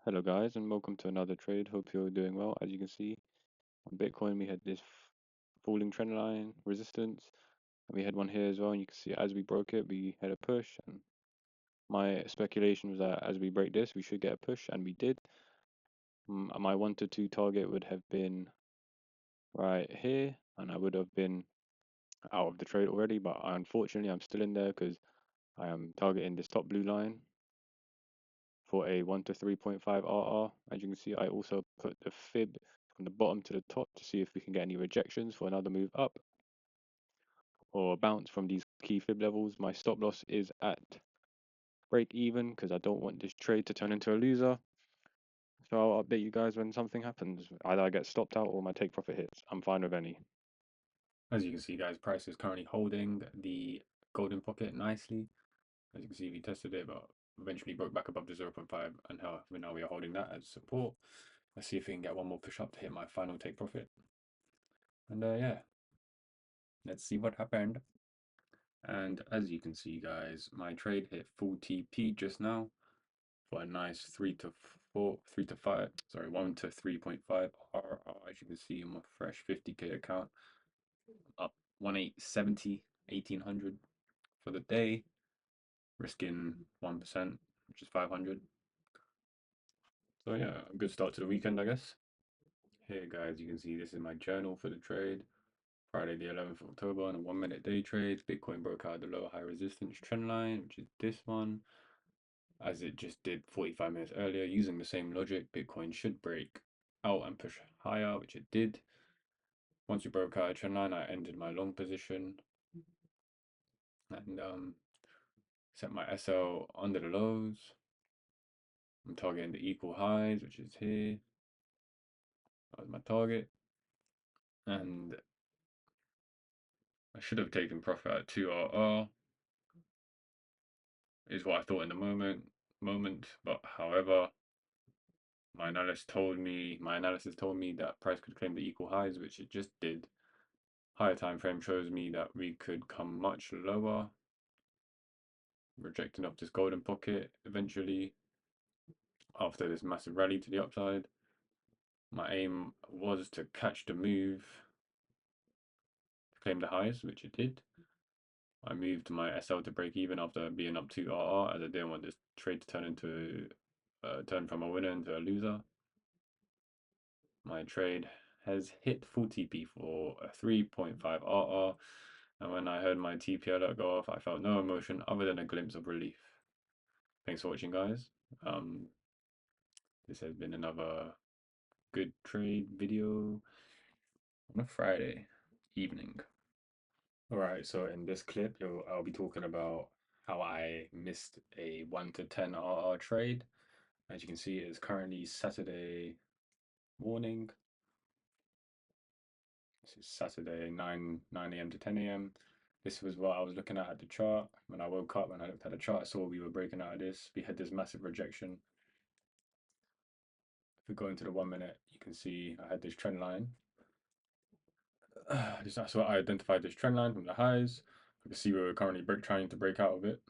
Hello guys, and welcome to another trade. Hope you're doing well. As you can see, on Bitcoin we had this falling trend line resistance, and we had one here as well. And you can see as we broke it, we had a push. And my speculation was that as we break this, we should get a push, and we did. My 1 to 2 target would have been right here, and I would have been out of the trade already. But unfortunately, I'm still in there because I am targeting this top blue line for a 1 to 3.5 RR. As you can see, I also put the fib from the bottom to the top to see if we can get any rejections for another move up or bounce from these key fib levels. My stop loss is at break even because I don't want this trade to turn into a loser. So I'll update you guys when something happens. Either I get stopped out or my take profit hits. I'm fine with any. As you can see, guys, price is currently holding the golden pocket nicely. As you can see, we tested it, but eventually broke back above the 0.5, and now we are holding that as support. Let's see if we can get one more push up to hit my final take profit. And yeah, let's see what happened. And as you can see, guys, my trade hit full TP just now for a nice 1 to 3.5 RR. As you can see, on my fresh 50k account, up 1870, 1800 for the day, risking 1%, which is 500. So yeah, a good start to the weekend, I guess. Here, guys, you can see this is my journal for the trade. Friday the 11th of October on a 1 minute day trade. Bitcoin broke out the lower high resistance trend line, which is this one. As it just did 45 minutes earlier, using the same logic, Bitcoin should break out and push higher, which it did. Once we broke out a trend line, I ended my long position and set my SL under the lows. I'm targeting the equal highs, which is here. That was my target. And I should have taken profit at 2RR, is what I thought in the moment. But however, my analysis told me that price could claim the equal highs, which it just did. Higher time frame shows me that we could come much lower, rejecting up this golden pocket eventually after this massive rally to the upside. My aim was to catch the move to claim the highs, which it did. I moved my SL to break even after being up 2RR, as I didn't want this trade to turn from a winner into a loser. My trade has hit full TP for a 3.5 RR, and when I heard my TP alert go off, I felt no emotion other than a glimpse of relief. Thanks for watching, guys. This has been another good trade video on a Friday evening. Alright, so in this clip, I'll be talking about how I missed a 1 to 10 RR trade. As you can see, it's currently Saturday morning. This is Saturday 9 a.m. to 10 a.m. This was what I was looking at the chart. When I woke up and I looked at the chart, I saw we were breaking out of this. We had this massive rejection. If we go into the 1 minute, you can see I had this trend line. That's what I identified this trend line from the highs. I can see we were currently trying to break out of it.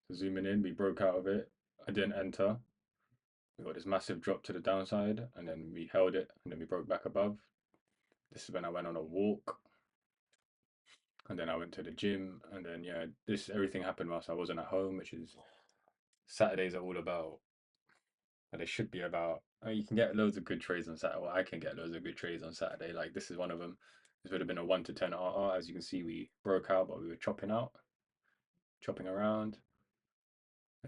So zooming in, we broke out of it. I didn't enter. We got this massive drop to the downside, and then we held it, and then we broke back above. This is when I went on a walk, and then I went to the gym, and then yeah, everything happened whilst I wasn't at home, which is Saturdays are all about, and they should be about. You can get loads of good trades on Saturday. Well, I can get loads of good trades on Saturday. Like this is one of them. This would have been a 1 to 10 RR. As you can see, we broke out, but we were chopping around.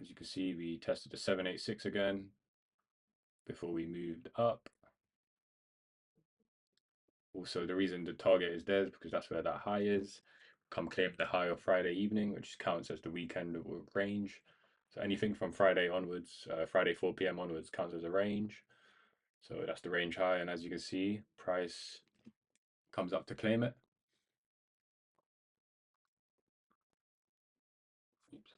As you can see, we tested the 786 again before we moved up. Also, the reason the target is there is because that's where that high is. Come claim the high of Friday evening, which counts as the weekend range. So anything from Friday onwards, Friday 4 p.m. onwards counts as a range. So that's the range high, and as you can see, price comes up to claim it. Oops.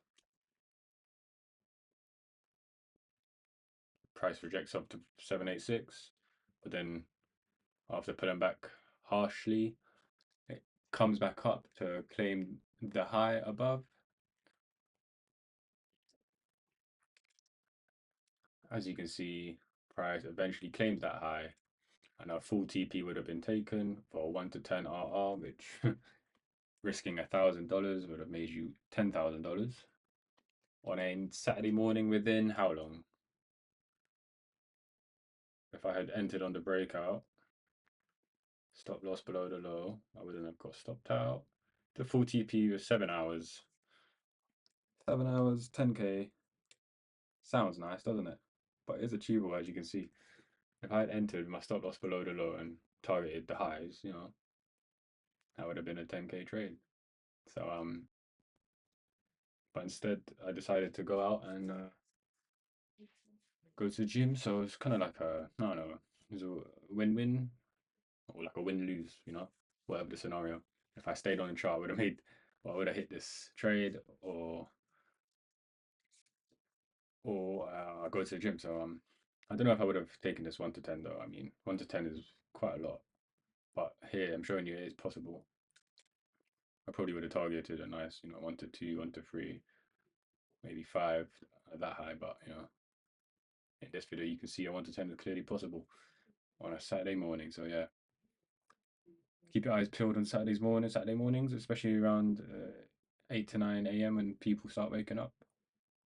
Price rejects up to 786, but then after pulling back harshly, it comes back up to claim the high above. As you can see, price eventually claimed that high, and a full TP would have been taken for a 1 to 10 RR, which risking $1,000 would have made you $10,000 on a Saturday morning within how long? If I had entered on the breakout, stop loss below the low, I wouldn't have got stopped out. The full TP was 7 hours. 7 hours, 10K. Sounds nice, doesn't it? But it's achievable, as you can see. If I had entered my stop loss below the low and targeted the highs, that would have been a 10K trade. So but instead I decided to go out and go to the gym. So it's kind of like I don't know, it was a win-win or like a win-lose, whatever the scenario. If I stayed on the chart, I would have made, well, I would have hit this trade, or I go to the gym. So I don't know if I would have taken this 1 to 10 though. I mean, 1 to 10 is quite a lot, but here I'm showing you it is possible. I probably would have targeted a nice, 1 to 2, 1 to 3, maybe 5 that high, but in this video you can see a 1 to 10 is clearly possible on a Saturday morning. So yeah, keep your eyes peeled on Saturday mornings, especially around 8 to 9 a.m. when people start waking up.